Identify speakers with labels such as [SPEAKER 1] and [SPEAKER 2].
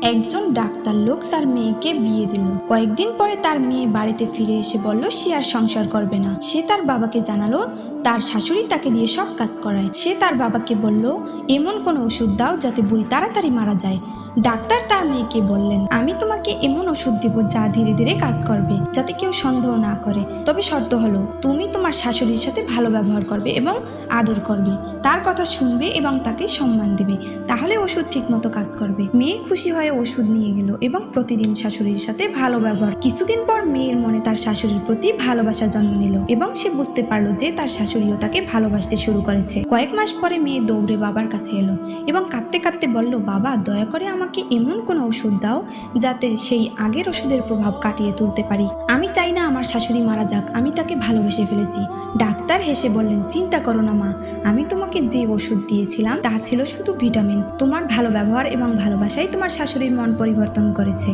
[SPEAKER 1] একজন ডাক্তার লোক তার মেয়েকে বিয়ে দিল। কয়েকদিন পরে তার মেয়ে বাড়িতে ফিরে এসে বলল সে আর সংসার করবে না। সে তার বাবাকে জানালো তার শাশুড়ি তাকে দিয়ে সব কাজ করায়। সে তার বাবাকে বলল এমন কোনো ওষুধ দাও যাতে বুড়ি তাড়াতাড়ি মারা যায়। ডাক্তার তার মেয়েকে বললেন আমি তোমাকে এমন ওষুধ দিব যা ধীরে ধীরে কাজ করবে, যাতে কেউ সন্দেহ না করে। তবে শর্ত হলো তুমি তোমার শাশুড়ির সাথে ভালো ব্যবহার করবে এবং আদর করবে, তার কথা শুনবে এবং তাকে সম্মান দেবে, তাহলে ওষুধ ঠিকমতো কাজ করবে। মেয়ে খুশি হয়ে ওষুধ নিয়ে গেল এবং প্রতিদিন শাশুড়ির সাথে ভালো ব্যবহার। কিছুদিন পর মেয়ের মনে তার শাশুড়ির প্রতি ভালোবাসার জন্ম নিল এবং সে বুঝতে পারলো যে তার শাশুড়িও তাকে ভালোবাসতে শুরু করেছে। কয়েক মাস পরে মেয়ে দৌড়ে বাবার কাছে এলো এবং কাঁদতে কাঁদতে বলল বাবা, দয়া করে আমাকে এমন কোনো ওষুধ দাও যাতে সেই আগের ওষুধের প্রভাব কাটিয়ে তুলতে পারি। আমি চাই না আমার শাশুড়ি মারা যাক, আমি তাকে ভালোবেসে ফেলেছি। ডাক্তার হেসে বললেন চিন্তা করো না মা, আমি তোমাকে যে ওষুধ দিয়েছিলাম তা ছিল শুধু ভিটামিন। তোমার ভালো ব্যবহার এবং ভালোবাসাই তোমার শাশুড়ির মন পরিবর্তন করেছে।